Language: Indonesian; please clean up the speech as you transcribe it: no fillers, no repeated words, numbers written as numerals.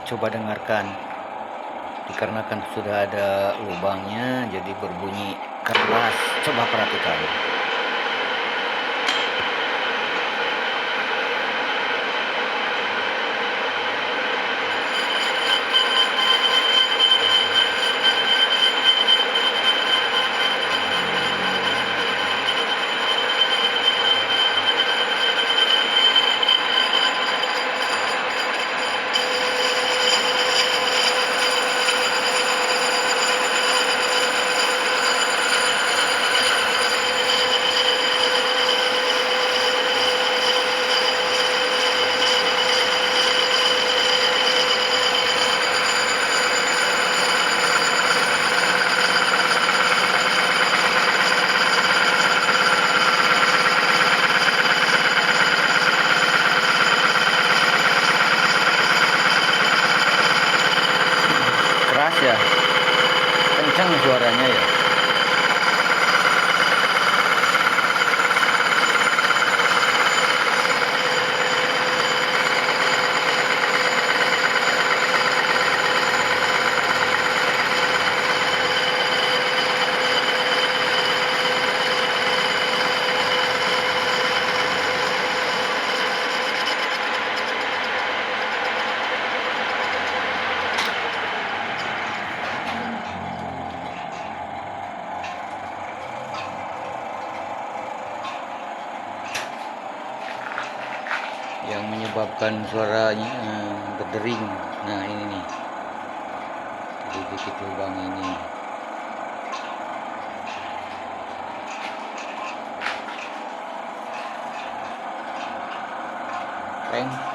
Coba dengarkan. Dikarenakan sudah ada lubangnya, jadi berbunyi keras. Coba perhatikan. Keras ya, kencang suaranya ya. Yang menyebabkan suaranya berdering. Nah ini nih, di titik lubang ini. Reng.